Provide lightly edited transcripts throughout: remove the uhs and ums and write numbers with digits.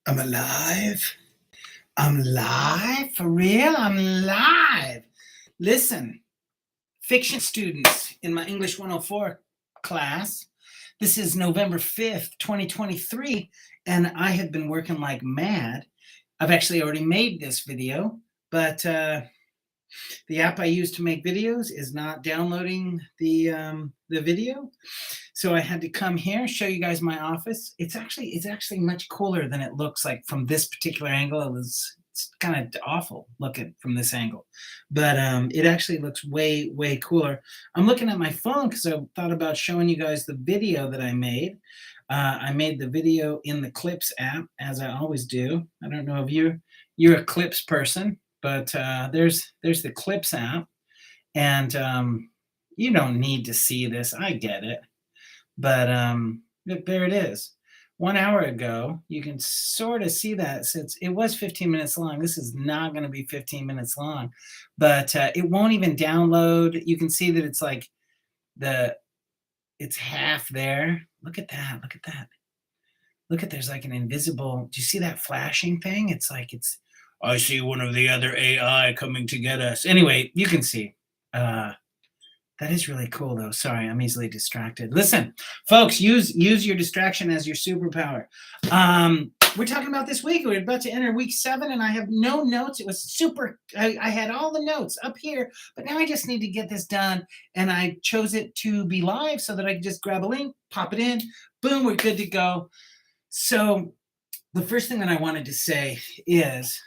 I'm alive. I'm live for real. I'm live. Listen, fiction students in my English 104 class. This is November 5th, 2023, and I have been working like mad. I've actually already made this video, but the app I use to make videos is not downloading the video. So I had to come here, show you guys my office. It's actually much cooler than it looks like from this particular angle. It's kind of awful looking from this angle, but it actually looks way cooler. I'm looking at my phone because I thought about showing you guys the video that I made. I made the video in the Clips app, as I always do. I don't know if you're a Clips person, but there's the Clips app, and you don't need to see this. I get it. But there it is. 1 hour ago, you can sort of see that since it was 15 minutes long. This is not going to be 15 minutes long, but it won't even download. You can see that it's like it's half there. Look at that. Look at that. Look at, there's like an invisible, do you see that flashing thing? It's like I see one of the other AI coming to get us. Anyway, you can see. That is really cool, though. Sorry, I'm easily distracted. Listen, folks, use your distraction as your superpower. We're talking about this week. We're about to enter week 7, and I have no notes. It was super. I had all the notes up here, but now I just need to get this done, and I chose it to be live so that I can just grab a link, pop it in, boom, we're good to go. So the first thing that I wanted to say is,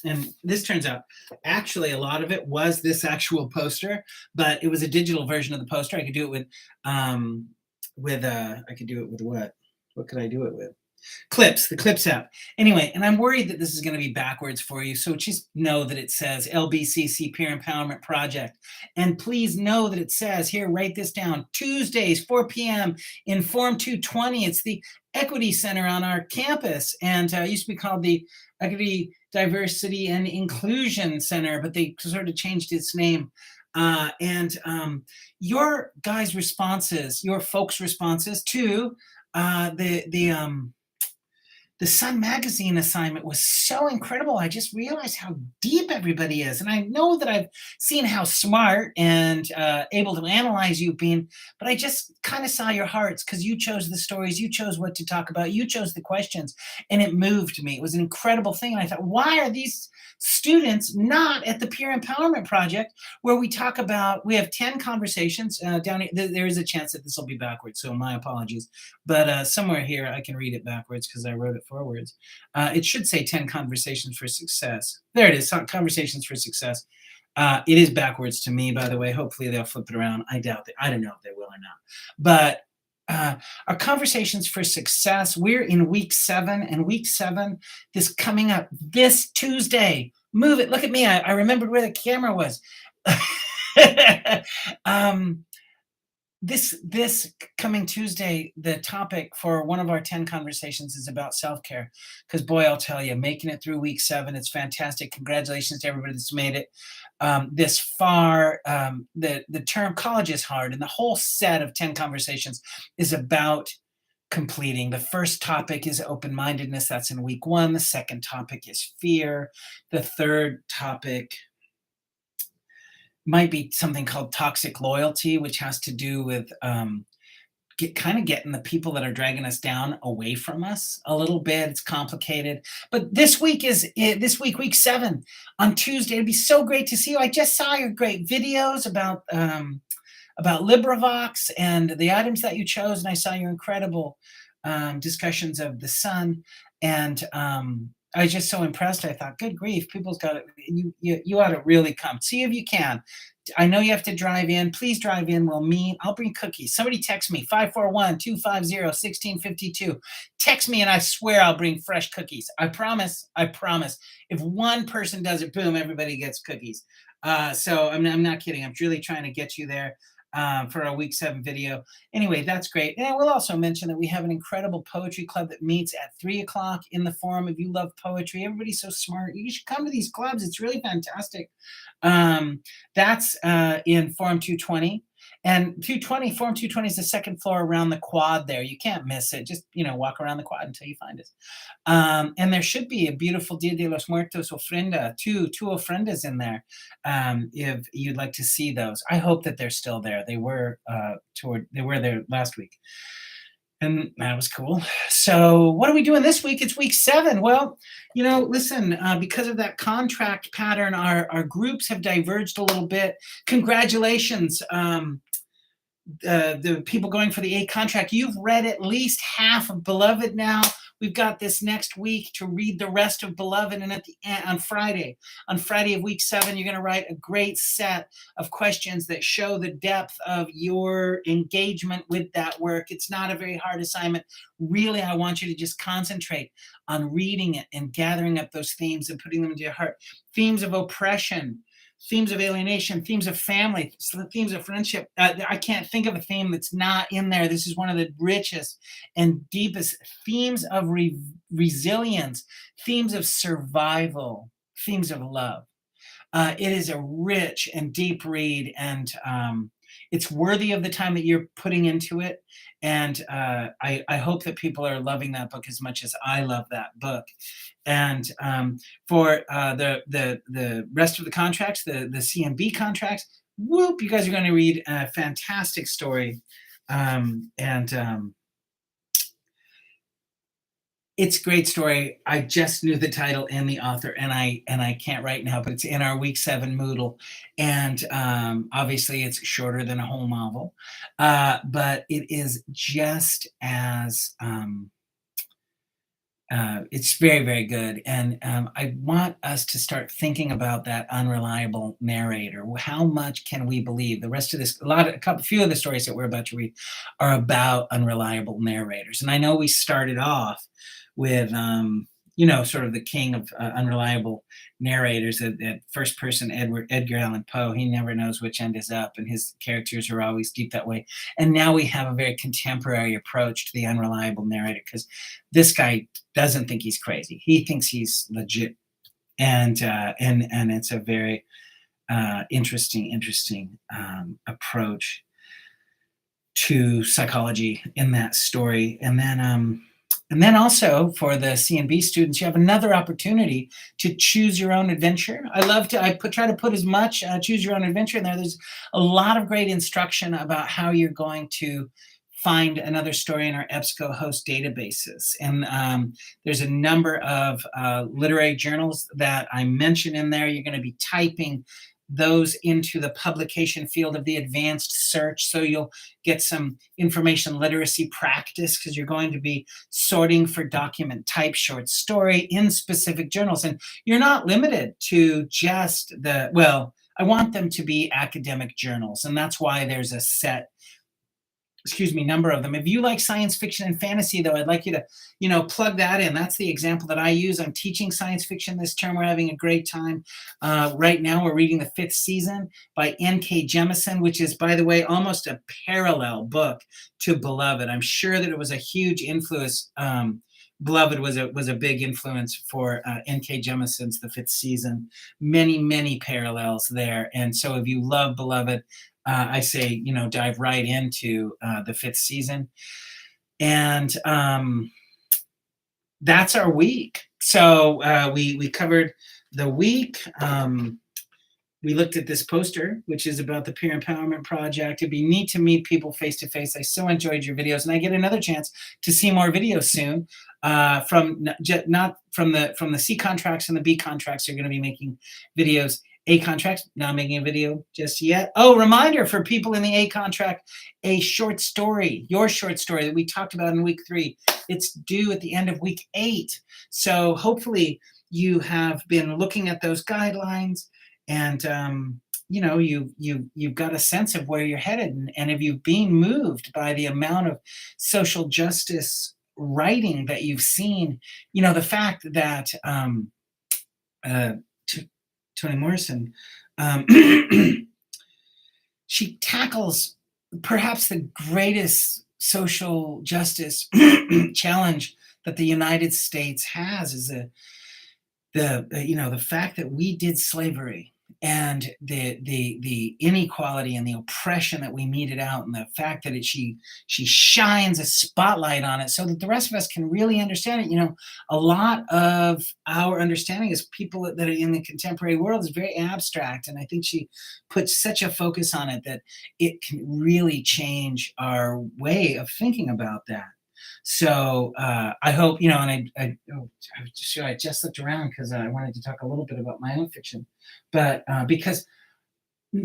and this turns out, actually a lot of it was this actual poster, but it was a digital version of the poster. I could do it with I could do it with what? What could I do it with? Clips, the Clips app. Anyway, and I'm worried that this is going to be backwards for you. So just know that it says LBCC Peer Empowerment Project. And please know that it says here, write this down, Tuesdays, 4 p.m. in Form 220. It's the Equity Center on our campus. And it used to be called the Equity, Diversity, and Inclusion Center, but they sort of changed its name. Your guys' responses, your folks' responses to the Sun Magazine assignment was so incredible. I just realized how deep everybody is. And I know that I've seen how smart and able to analyze you've been, but I just kind of saw your hearts because you chose the stories, you chose what to talk about, you chose the questions, and it moved me. It was an incredible thing. And I thought, why are these students not at the Peer Empowerment Project, where we talk about, we have 10 conversations down here. There is a chance that this will be backwards, so my apologies. But somewhere here, I can read it backwards because I wrote it forwards. It should say 10 conversations for success. There it is, conversations for success. It is backwards to me, by the way. Hopefully they'll flip it around. I doubt that. I don't know if they will or not. But our conversations for success, we're in week 7, and week 7, this coming up this Tuesday. Move it. Look at me. I remembered where the camera was. This coming Tuesday, the topic for one of our 10 conversations is about self-care. Because boy, I'll tell you, making it through week 7, it's fantastic. Congratulations to everybody that's made it this far. The term college is hard, and the whole set of 10 conversations is about completing. The first topic is open-mindedness. That's in week 1. The second topic is fear. The third topic might be something called toxic loyalty, which has to do with getting the people that are dragging us down away from us a little bit. It's complicated. But this week, week 7, on Tuesday. It'd be so great to see you. I just saw your great videos about LibriVox and the items that you chose, and I saw your incredible discussions of the sun. And I was just so impressed. I thought, good grief, people's got it. You ought to really come. See if you can. I know you have to drive in. Please drive in. We'll meet. I'll bring cookies. Somebody text me, 541-250-1652. Text me, and I swear I'll bring fresh cookies. I promise. I promise. If one person does it, boom, everybody gets cookies. So I'm not kidding. I'm really trying to get you there for our week 7 video. Anyway, that's great. And I will also mention that we have an incredible poetry club that meets at 3 o'clock in the forum. If you love poetry, everybody's so smart. You should come to these clubs. It's really fantastic. That's in Forum 220. And 220, Forum 220 is the second floor around the quad there. You can't miss it. Just, walk around the quad until you find us. And there should be a beautiful Dia de los Muertos ofrenda, two ofrendas in there, if you'd like to see those. I hope that they're still there. They were there last week. And that was cool. So what are we doing this week? It's week 7. Well, listen, because of that contract pattern, our groups have diverged a little bit. Congratulations, the people going for the A contract. You've read at least half of Beloved now. We've got this next week to read the rest of Beloved, and at the end, on Friday of week 7, you're going to write a great set of questions that show the depth of your engagement with that work. It's not a very hard assignment. Really, I want you to just concentrate on reading it and gathering up those themes and putting them into your heart. Themes of oppression, themes of alienation, themes of family, themes of friendship. I can't think of a theme that's not in there. This is one of the richest and deepest themes of resilience, themes of survival, themes of love. It is a rich and deep read, and it's worthy of the time that you're putting into it. And I hope that people are loving that book as much as I love that book. And for the rest of the contracts, the CMB contracts, whoop, you guys are going to read a fantastic story. It's a great story. I just knew the title and the author, and I can't right now, but it's in our week 7 Moodle. And obviously it's shorter than a whole novel, but it is just as it's very, very good. And I want us to start thinking about that unreliable narrator. How much can we believe? The rest of this, few of the stories that we're about to read are about unreliable narrators. And I know we started off with, sort of the king of unreliable narrators, that first person, Edgar Allan Poe. He never knows which end is up, and his characters are always deep that way. And now we have a very contemporary approach to the unreliable narrator, because this guy doesn't think he's crazy. He thinks he's legit. And it's a very interesting approach to psychology in that story. And then also for the C&B students, you have another opportunity to choose your own adventure. I try to put as much choose your own adventure in there. There's a lot of great instruction about how you're going to find another story in our EBSCO host databases. And there's a number of literary journals that I mentioned in there. You're going to be typing those into the publication field of the advanced search, so you'll get some information literacy practice, because you're going to be sorting for document type short story in specific journals. And you're not limited to just I want them to be academic journals, and that's why there's a set number of them. If you like science fiction and fantasy, though, I'd like you to, plug that in. That's the example that I use. I'm teaching science fiction this term. We're having a great time. Right now, we're reading the 5th season by N.K. Jemisin, which is, by the way, almost a parallel book to Beloved. I'm sure that it was a huge influence. Beloved was a big influence for N.K. Jemisin's The 5th Season. Many parallels there. And so if you love Beloved, I say, dive right into the 5th season. And that's our week. So we covered the week. We looked at this poster, which is about the Peer Empowerment Project. It'd be neat to meet people face to face. I so enjoyed your videos, and I get another chance to see more videos soon not from the C contracts and the B contracts. Are going to be making videos. A contracts, not making a video just yet. Oh, reminder for people in the A contract, your short story that we talked about in week 3, it's due at the end of week 8. So hopefully you have been looking at those guidelines, and you've got a sense of where you're headed. And if you've been moved by the amount of social justice writing that you've seen, the fact that Toni Morrison, she tackles perhaps the greatest social justice challenge that the United States has, is the fact that we did slavery. and the inequality and the oppression that we meted out, and the fact that she shines a spotlight on it so that the rest of us can really understand it. You know, a lot of our understanding as people that are in the contemporary world is very abstract, and I think she puts such a focus on it that it can really change our way of thinking about that. So I hope, you know, and I just looked around because I wanted to talk a little bit about my own fiction, but because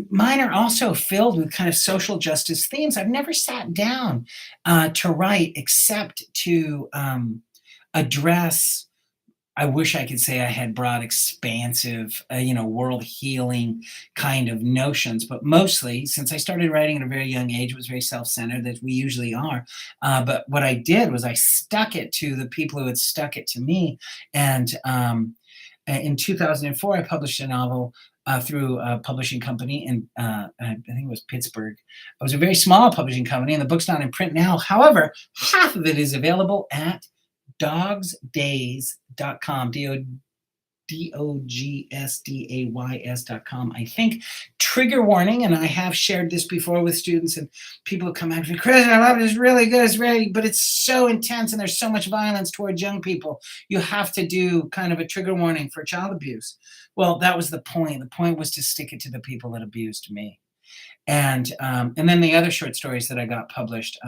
mine are also filled with kind of social justice themes. I've never sat down to write except to address. I wish I could say I had broad, expansive, you know, world healing kind of notions, but mostly, since I started writing at a very young age, it was very self-centered, as we usually are. But what I did was I stuck it to the people who had stuck it to me. And in 2004, I published a novel through a publishing company in, I think it was Pittsburgh. It was a very small publishing company, and the book's not in print now. However, half of it is available at dogsdays.com, dogsdays.com. I think, trigger warning, and I have shared this before with students, and people have come after me, Chris, I love it, it's really good, it's very, but it's so intense and there's so much violence towards young people. You have to do kind of a trigger warning for child abuse. Well, that was the point. The point was to stick it to the people that abused me. And then the other short stories that I got published,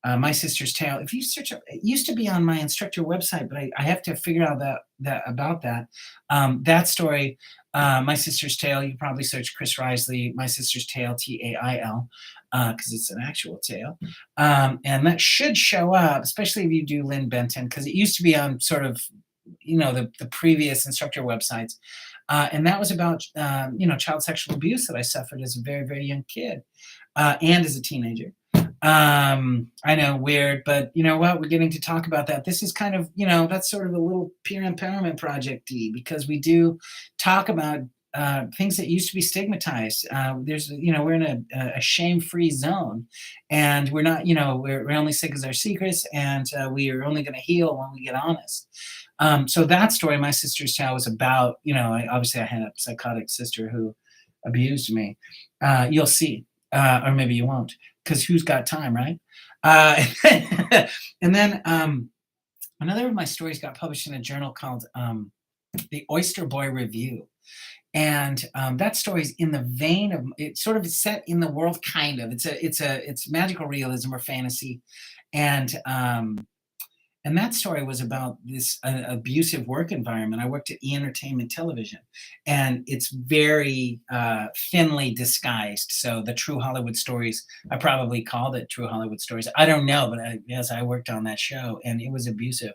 My Sister's Tale. If you search, it used to be on my instructor website, but I have to figure out that that story, My Sister's Tale. You probably search Chris Risley, My Sister's Tale, Tail, because it's an actual tale, and that should show up, especially if you do Lynn Benton, because it used to be on sort of, you know, the previous instructor websites, and that was about you know, child sexual abuse that I suffered as a very, very young kid, and as a teenager. I know, weird, but you know what? We're getting to talk about that. This is kind of, you know, that's sort of a little peer empowerment project, because we do talk about things that used to be stigmatized. There's, you know, we're in a shame-free zone, and we're not, you know, we're only sick as our secrets, and we are only going to heal when we get honest. So that story, My Sister's Tale, was about, you know, obviously I had a psychotic sister who abused me. You'll see, or maybe you won't, because who's got time, right? And then another of my stories got published in a journal called The Oyster Boy Review. And that story's in the vein of, it's sort of set in the world, kind of. It's magical realism or fantasy. And that story was about this abusive work environment. I worked at E-Entertainment Television, and it's very thinly disguised. So the True Hollywood Stories, I probably called it True Hollywood Stories. I don't know, but yes, I worked on that show, and it was abusive.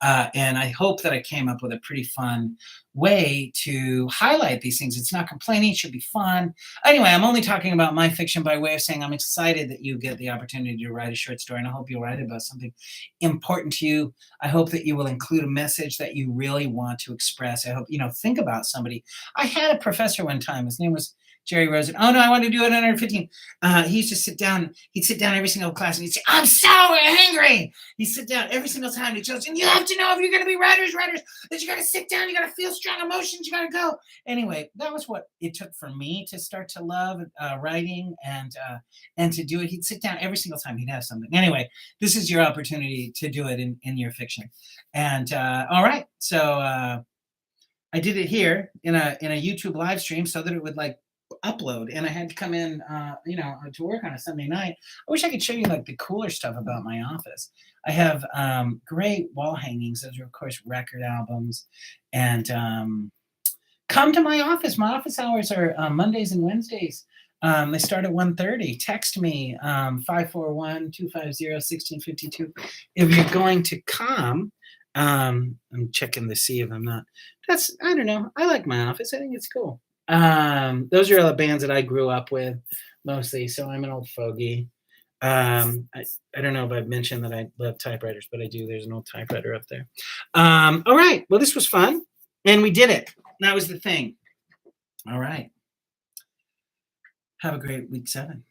And I hope that I came up with a pretty fun way to highlight these things. It's not complaining, it should be fun. Anyway, I'm only talking about my fiction by way of saying I'm excited that you get the opportunity to write a short story, and I hope you'll write about something important to you. I hope that you will include a message that you really want to express. I hope, you know, think about somebody. I had a professor one time, his name was Jerry Rosen. Oh no, I want to do it under 15. He used to sit down, he'd sit down every single class and he'd say, I'm so angry. He'd sit down every single time and he tells you, you have to know, if you're going to be writers, that you got to sit down, you got to feel strong emotions, you got to go. Anyway, that was what it took for me to start to love writing and to do it. He'd sit down every single time, he'd have something. Anyway, this is your opportunity to do it in your fiction. And all right, so I did it here in a YouTube live stream so that it would like upload, and I had to come in you know, to work on a Sunday night. I wish I could show you like the cooler stuff about my office. I have great wall hangings. Those are of course record albums. And come to my office. My office hours are Mondays and Wednesdays. They start at 1:30. Text me 541-250-1652 if you're going to come. I'm checking to see if I'm not. I don't know. I like my office. I think it's cool. Those are all the bands that I grew up with mostly, so I'm an old fogey. I don't know if I've mentioned that I love typewriters, but I do. There's an old typewriter up there. All right. Well, this was fun, and we did it. That was the thing. All right. Have a great week 7.